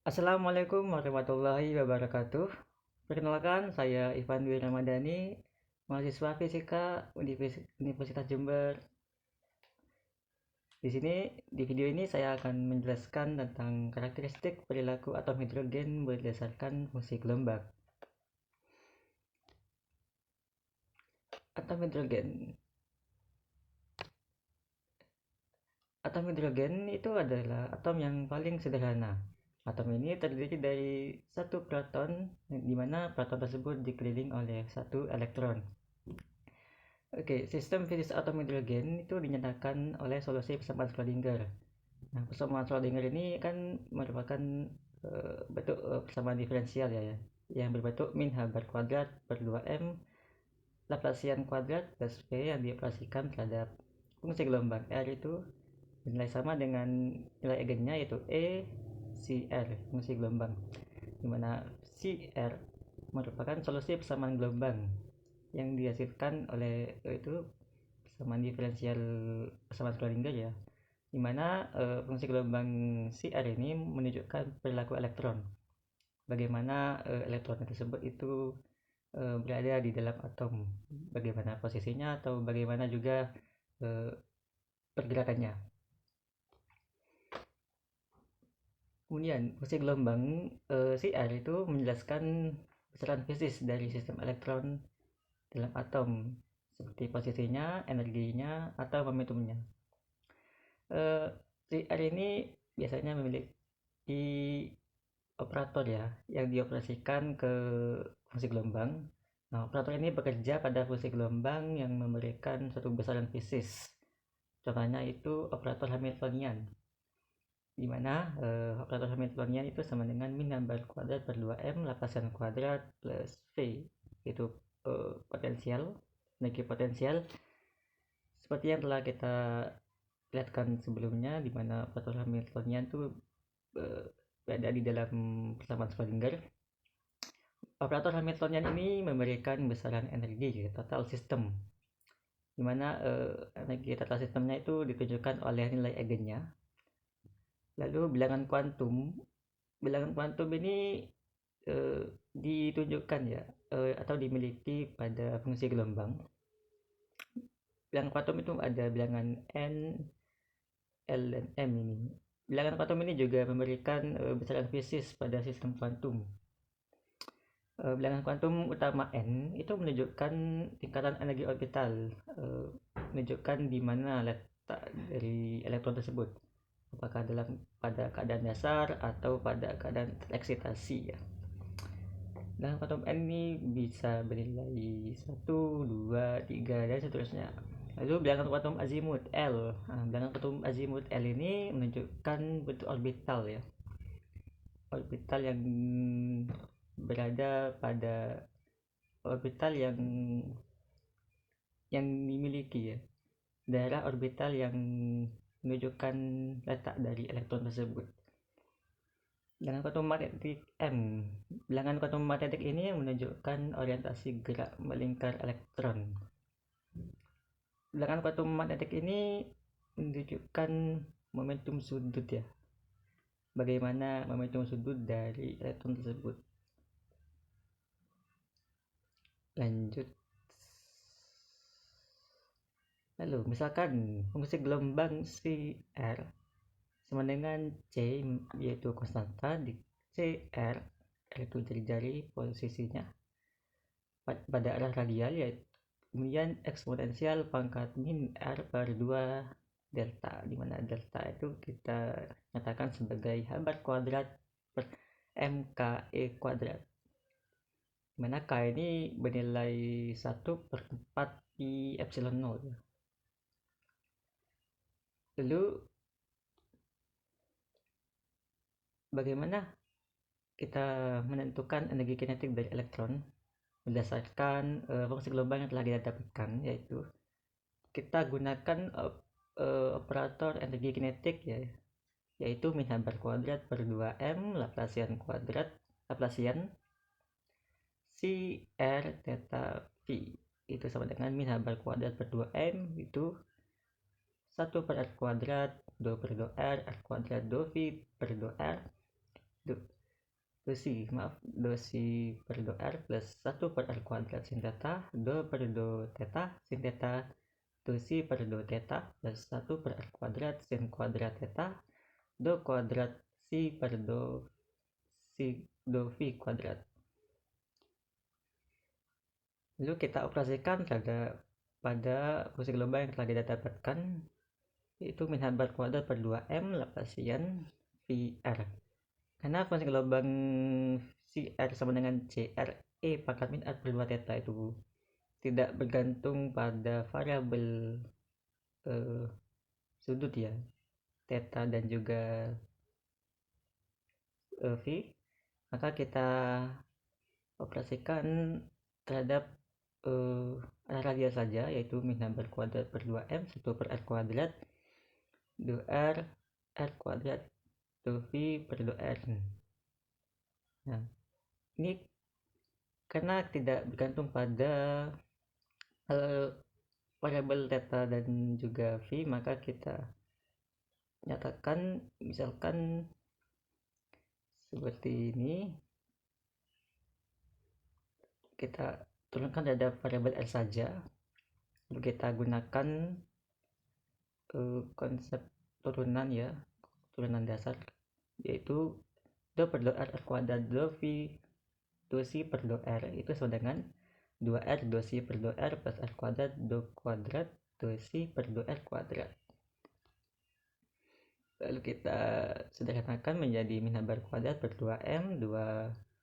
Assalamualaikum warahmatullahi wabarakatuh. Perkenalkan, saya Ivan Dwi Ramadhani, mahasiswa fisika Universitas Jember. Di video ini saya akan menjelaskan tentang karakteristik perilaku atom hidrogen berdasarkan fungsi gelombang. Atom hidrogen. Atom hidrogen itu adalah atom yang paling sederhana. Atom ini terdiri dari satu proton, di mana proton tersebut dikelilingi oleh satu elektron. Oke, sistem fisik atom hidrogen itu dinyatakan oleh solusi persamaan Schrödinger. Nah, persamaan Schrödinger ini kan merupakan bentuk persamaan diferensial ya, yang berbentuk min h bar kuadrat per 2m Laplacian kuadrat plus v yang dioperasikan terhadap fungsi gelombang R itu bernilai sama dengan nilai eigennya, yaitu E CR fungsi gelombang, di mana CR merupakan solusi persamaan gelombang yang dihasilkan oleh itu persamaan diferensial persamaan Schrödinger ya, di mana fungsi gelombang CR ini menunjukkan perilaku elektron, bagaimana elektron tersebut itu berada di dalam atom, bagaimana posisinya atau bagaimana juga pergerakannya. Kemudian fungsi gelombang CR itu menjelaskan besaran fisik dari sistem elektron dalam atom, seperti posisinya, energinya, atau momentumnya. CR ini biasanya memiliki operator ya, yang dioperasikan ke fungsi gelombang. Nah, operator ini bekerja pada fungsi gelombang yang memberikan suatu besaran fisik. Contohnya itu operator Hamiltonian, di mana operator Hamiltonian itu sama dengan min bar kuadrat per 2m Laplacian kuadrat plus v, itu potensial, energi potensial, seperti yang telah kita lihatkan sebelumnya, di mana operator Hamiltonian itu berada di dalam persamaan Schrödinger. Operator Hamiltonian ini memberikan besaran energi total sistem, di mana energi total sistemnya itu ditunjukkan oleh nilai eigennya. Lalu bilangan kuantum ini ditunjukkan ya, atau dimiliki pada fungsi gelombang. Bilangan kuantum itu ada bilangan n, l, dan m ini. Bilangan kuantum ini juga memberikan besaran fisik pada sistem kuantum. Bilangan kuantum utama n itu menunjukkan tingkatan energi orbital, menunjukkan di mana letak dari elektron tersebut, apakah pada keadaan dasar atau pada keadaan eksitasi ya. Bilangan kuantum n ini bisa bernilai 1, 2, 3, dan seterusnya. Lalu bilangan kuantum azimut L. Bilangan kuantum azimut L ini menunjukkan bentuk orbital ya. Orbital yang berada pada orbital yang dimiliki ya, daerah orbital yang menunjukkan letak dari elektron tersebut. Bilangan kuantum magnetik M. Bilangan kuantum magnetik ini menunjukkan orientasi gerak melingkar elektron. Bilangan kuantum magnetik ini menunjukkan momentum sudut ya, bagaimana momentum sudut dari elektron tersebut. Lanjut. Lalu misalkan fungsi gelombang CR sama dengan C, yaitu konstanta di CR, yaitu jari-jari posisinya pada arah radial, yaitu kemudian eksponensial pangkat min R per 2 delta, di mana delta itu kita nyatakan sebagai h bar kuadrat per mke kuadrat, di mana k ini bernilai 1 per 4 pi epsilon 0. Lalu bagaimana kita menentukan energi kinetik dari elektron berdasarkan fungsi gelombang yang telah kita dapatkan, yaitu kita gunakan operator energi kinetik ya, yaitu min h bar kuadrat per 2m Laplacian kuadrat Laplacian CR theta V itu sama dengan min h bar kuadrat per 2m itu 1 per r kuadrat 2 per 2r r kuadrat 2v per 2r 2 per 2r plus 1 per r kuadrat sin theta, 2 per 2 theta sin theta, 2c per 2 theta plus 1 per r kuadrat sin kuadrat theta, 2 kuadrat c per 2 v kuadrat. Lalu kita operasikan pada fungsi global yang telah kita dapatkan, yaitu min h bar kuadrat per 2m Laplacian VR. Karena fungsi gelombang CR sama dengan CR E pangkat min R per 2 theta itu tidak bergantung pada variabel sudut ya, theta dan juga V, maka kita operasikan terhadap radial saja, yaitu min h bar kuadrat per 2m 1 per r kuadrat 2r r kuadrat 2v per 2r. Nah, ini karena tidak bergantung pada variabel theta dan juga v, maka kita nyatakan misalkan seperti ini. Kita turunkan terhadap variabel r saja, lalu kita gunakan konsep turunan ya, turunan dasar, yaitu 2 per 2r r kuadrat 2v 2c per 2r itu sama dengan 2r 2c per 2r plus r kuadrat 2 kuadrat 2c per 2r kuadrat. Lalu kita sederhanakan menjadi min h bar kuadrat per 2m 2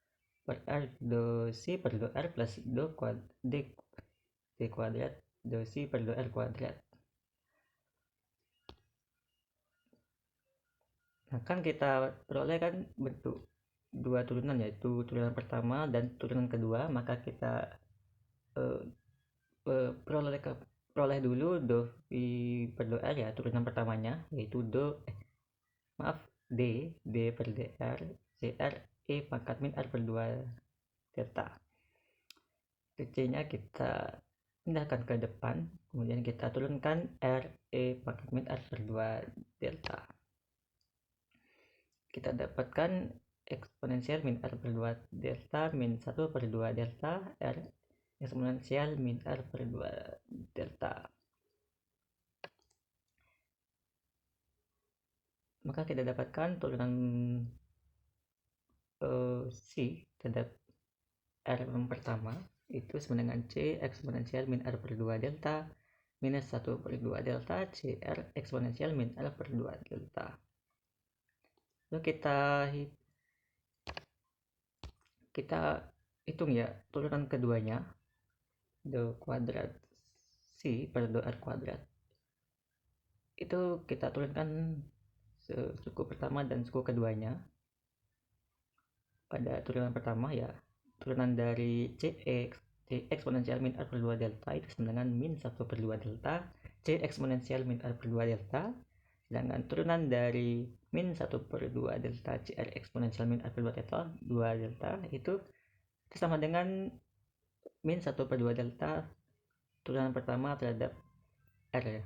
per r 2c per 2r plus 2 d kuadrat 2c per 2r kuadrat. Nah, kan kita peroleh kan bentuk dua turunan, yaitu turunan pertama dan turunan kedua, maka kita peroleh dulu d per 2r ya, turunan pertamanya, yaitu d per dr cr e pangkat min r per 2 theta. C nya kita pindahkan ke depan, kemudian kita turunkan r e pangkat min r per 2 delta. Kita dapatkan eksponensial min r per 2 delta min 1 per 2 delta r eksponensial min r per 2 delta. Maka kita dapatkan turunan C terhadap r yang pertama itu sama dengan C eksponensial min r per 2 delta minus 1 per 2 delta CR eksponensial min r per 2 delta. Lalu kita hitung ya turunan keduanya, 2 kuadrat C per 2R kuadrat. Itu kita turunkan suku pertama dan suku keduanya. Pada turunan pertama ya, turunan dari C eksponensial min R per 2 delta itu sama dengan min 1 per 2 delta C eksponensial min R per 2 delta. Sedangkan turunan dari min 1 per 2 delta CR eksponensial min R per 2 delta itu sama dengan min 1 per 2 delta turunan pertama terhadap R ya.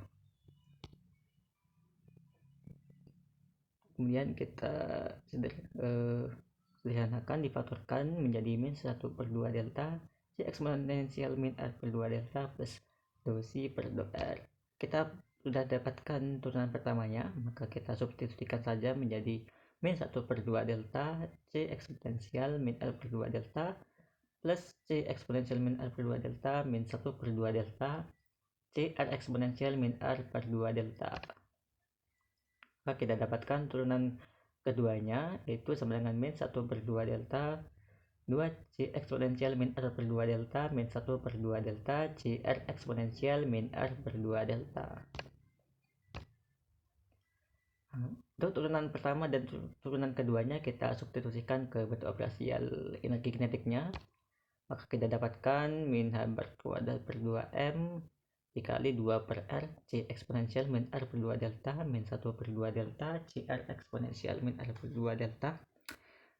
Kemudian kita sederhanakan, difaktorkan menjadi min 1 per 2 delta C eksponensial min R per 2 delta plus 2C per 2R. Kita sudah dapatkan turunan pertamanya, maka kita substitusikan saja menjadi min 1 per 2 delta C eksponensial min R per 2 delta plus C eksponensial min R per 2 delta min 1 per 2 delta C R eksponensial min R per 2 delta. Maka kita dapatkan turunan keduanya, yaitu sama dengan min 1 per 2 delta 2C eksponensial min R per 2 delta min 1 per 2 delta CR eksponensial min R per 2 delta. Untuk turunan pertama dan turunan keduanya kita substitusikan ke bentuk operasial energi kinetiknya. Maka kita dapatkan min h bar kuadrat per 2m dikali 2 per r C eksponensial min R per 2 delta min 1 per 2 delta CR eksponensial min R per 2 delta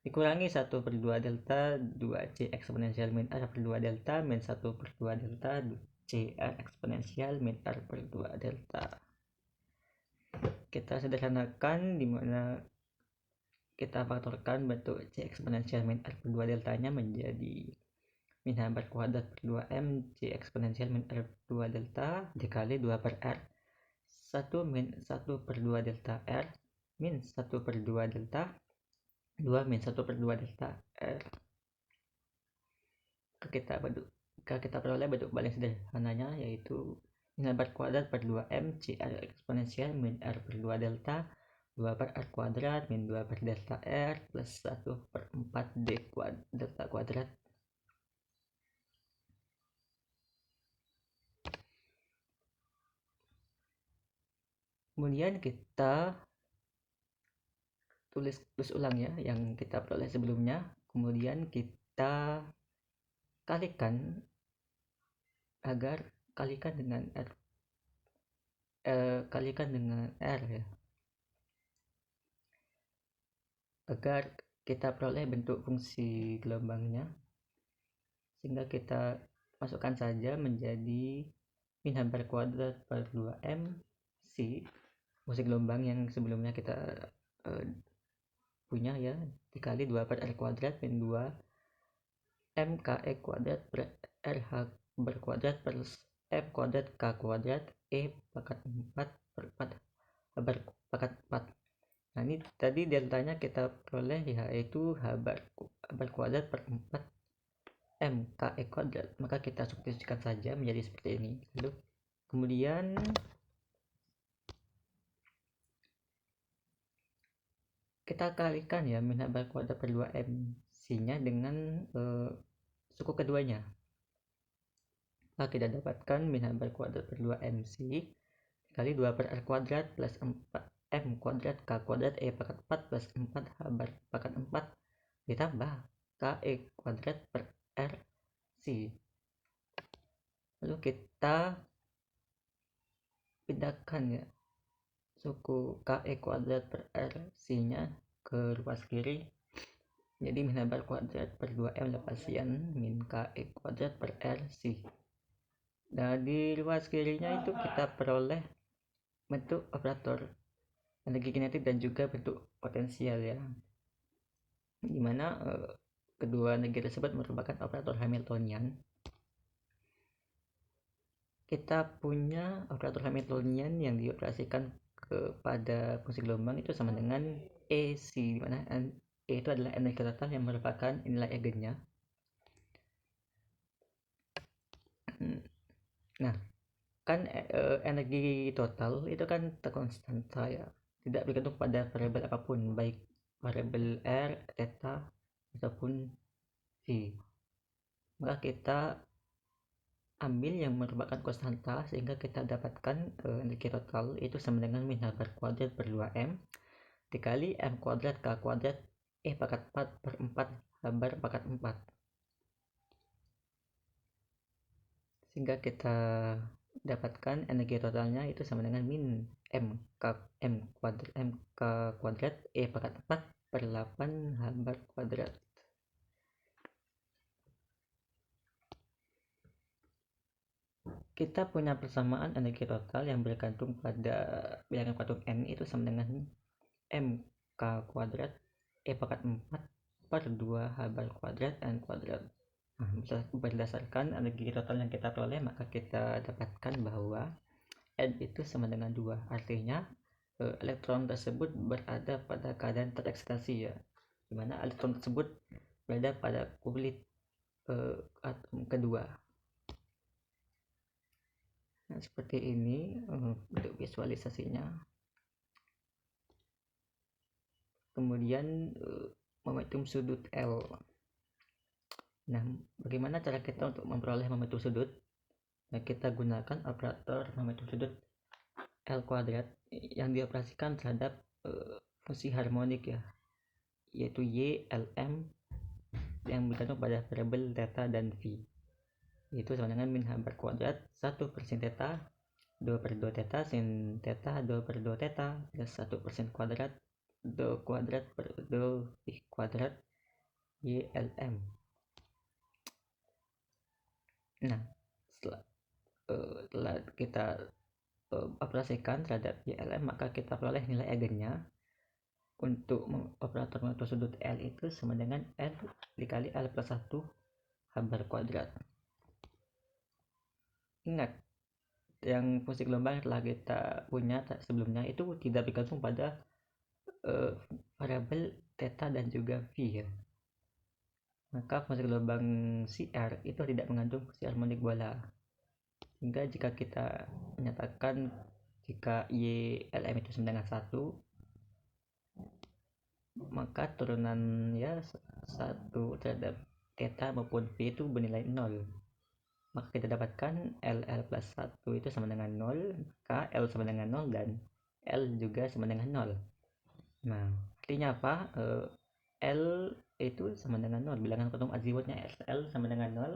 dikurangi 1 per 2 delta 2C eksponensial min R per 2 delta min 1 per 2 delta CR eksponensial min R per 2 delta. Kita sederhanakan di mana kita faktorkan bentuk C eksponensial min R per 2 deltanya menjadi min H bar kuadrat per 2M C eksponensial min R per 2 delta dikali 2 per R 1 min 1 per 2 delta R min 1 per 2 delta 2 min 1 per 2 delta R. Kita peroleh bentuk paling sederhananya yaitu min bar kuadrat per 2M C R eksponensial min R per 2 delta 2 per R kuadrat min 2 per delta R plus 1 per 4 D delta kuadrat. Kemudian kita tulis ulang ya yang kita peroleh sebelumnya. Kemudian kita kalikan dengan R ya, agar kita peroleh bentuk fungsi gelombangnya, sehingga kita masukkan saja menjadi min H bar kuadrat per 2M C fungsi gelombang yang sebelumnya kita punya ya, dikali 2 per R kuadrat min 2 M KE kuadrat per RH bar kuadrat plus F kuadrat K kuadrat E pangkat 4 per 4 bar pangkat 4. Nah ini tadi deltanya kita peroleh yaitu H bar kuadrat per 4 M KE kuadrat, maka kita substitusikan saja menjadi seperti ini. Lalu kemudian kita kalikan ya min H bar kuadrat per 2M C nya dengan suku keduanya, maka kita dapatkan min H bar kuadrat per 2M C kali 2 per R kuadrat plus 4 M kuadrat K kuadrat E pangkat 4 plus 4 H bar pangkat 4 ditambah KE kuadrat per R C. Lalu kita pindahkan ya suku KE kuadrat per R C nya ke ruas kiri, jadi min H bar kuadrat per 2M Laplacian min KE kuadrat per R C. Nah di ruas kirinya itu kita peroleh bentuk operator energi kinetik dan juga bentuk potensial ya, dimana kedua energi tersebut merupakan operator Hamiltonian. Kita punya operator Hamiltonian yang dioperasikan kepada fungsi gelombang itu sama dengan EC, dimana E itu adalah energi total yang merupakan nilai eigennya. Nah kan energi total itu kan terkonstanta ya, tidak bergantung pada variabel apapun, baik variabel R, theta ataupun V. Maka kita ambil yang merupakan konstanta sehingga kita dapatkan energi total itu sama dengan min H bar kuadrat per 2M dikali M kuadrat K kuadrat E pangkat 4 per 4 H bar pangkat 4, sehingga kita dapatkan energi totalnya itu sama dengan min M K kuadrat E pangkat 4 per 8 H bar kuadrat. Kita punya persamaan energi total yang bergantung pada bilangan kuantum n itu sama dengan mk kuadrat E pangkat 4 per 2 H bar kuadrat n kuadrat. Nah, berdasarkan energi total yang kita peroleh, maka kita dapatkan bahwa n itu sama dengan 2. Artinya elektron tersebut berada pada keadaan tereksitasi ya, dimana elektron tersebut berada pada kulit atom kedua. Nah, seperti ini untuk visualisasinya. Kemudian momentum sudut L. Nah, bagaimana cara kita untuk memperoleh momentum sudut? Nah, kita gunakan operator momentum sudut L kuadrat yang dioperasikan terhadap fungsi harmonik ya, yaitu Y, Lm yang bergantung pada variabel theta dan V. Itu sama dengan min H bar kuadrat 1 per sin theta 2 per 2 theta sin theta 2 per 2 theta plus 1 per sin kuadrat 2 kuadrat per 2 pi kuadrat YLM. Nah setelah kita operasikan terhadap YLM, maka kita peroleh nilai eigennya untuk operator momentum sudut L itu sama dengan L dikali L plus 1 habar kuadrat. Ingat, yang fungsi gelombang telah kita punya sebelumnya itu tidak bergantung pada variabel theta dan juga phi ya. Maka fungsi gelombang CR itu tidak mengandung fungsi harmonik bola. Sehingga jika kita menyatakan jika YLM itu sama dengan 1, maka turunan ya 1 terhadap theta maupun phi itu bernilai 0. Maka kita dapatkan LL plus 1 itu sama dengan 0, maka L sama dengan 0 dan L juga sama dengan 0. Nah, artinya apa? L itu sama dengan 0, bilangan kuantum azimutnya L sama dengan 0,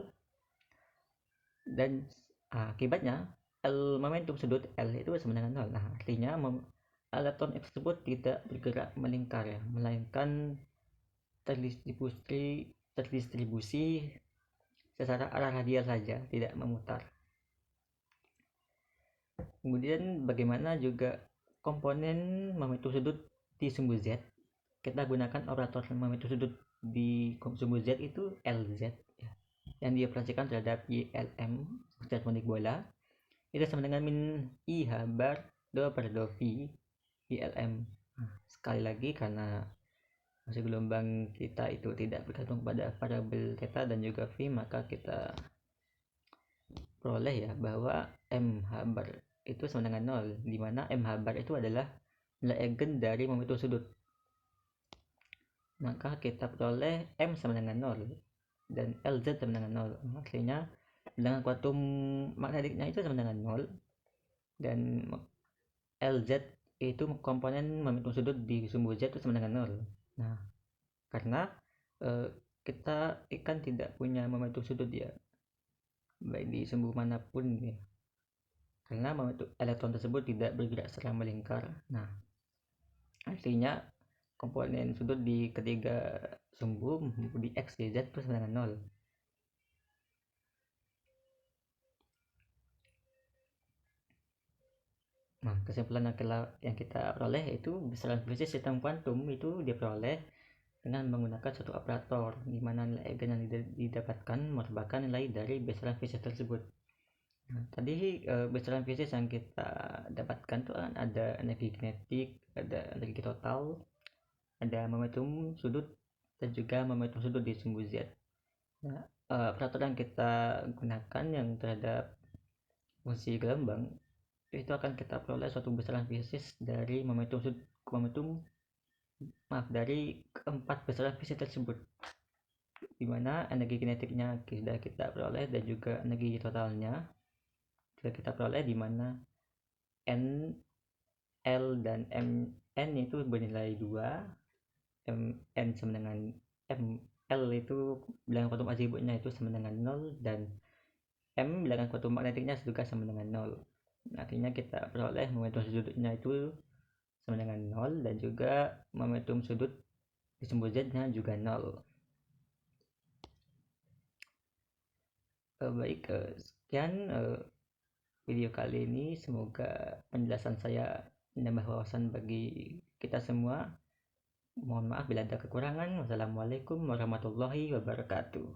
dan akibatnya L momentum sudut L itu sama dengan 0. Nah, artinya elektron tersebut tidak bergerak melingkar ya, melainkan terdistribusi secara arah radial saja, tidak memutar. Kemudian bagaimana juga komponen momentum sudut di sumbu Z? Kita gunakan operator momentum sudut di sumbu Z itu LZ ya, yang dioperasikan terhadap YLM fungsi harmonik bola itu sama dengan min I habar do per do phi YLM. Sekali lagi, karena fungsi gelombang kita itu tidak bergantung pada variabel theta dan juga phi, maka kita peroleh ya bahwa M habar itu sama dengan 0, di mana M habar itu adalah nilai eigen dari momentum sudut. Maka kita peroleh M sama dengan 0 dan LZ sama dengan 0. Artinya bilangan kuantum magnetiknya itu sama dengan 0 dan LZ itu komponen momentum sudut di sumbu Z itu sama dengan 0. Nah, karena kita kan tidak punya momentum sudut ya, baik di sumbu manapun ya, karena momentum elektron tersebut tidak bergerak secara melingkar. Nah, artinya komponen sudut di ketiga sumbu di X, Y, Z itu sama dengan 0. Nah, kesimpulan yang kita peroleh yaitu besaran fisik sistem kuantum itu diperoleh dengan menggunakan suatu operator, di mana nilai eigen yang didapatkan merupakan nilai dari besaran fisik tersebut. Nah, tadi besaran fisik yang kita dapatkan itu kan ada energi kinetik, ada energi total, ada momentum sudut, dan juga momentum sudut di sumbu Z. Nah, operator yang kita gunakan yang terhadap fungsi gelombang itu akan kita peroleh suatu besaran fisik dari dari keempat besaran fisik tersebut, di mana energi kinetiknya sudah kita peroleh dan juga energi totalnya sudah kita peroleh, di mana N, L, dan N itu bernilai 2, N sama dengan M, L itu bilangan kuantum azimutnya itu sama dengan 0, dan M bilangan kuantum magnetiknya juga sama dengan 0. Artinya kita peroleh momentum sudutnya itu sama dengan 0 dan juga momentum sudut di sumbu Z nya juga 0. Baik, sekian video kali ini. Semoga penjelasan saya menambah wawasan bagi kita semua. Mohon maaf bila ada kekurangan. Wassalamualaikum warahmatullahi wabarakatuh.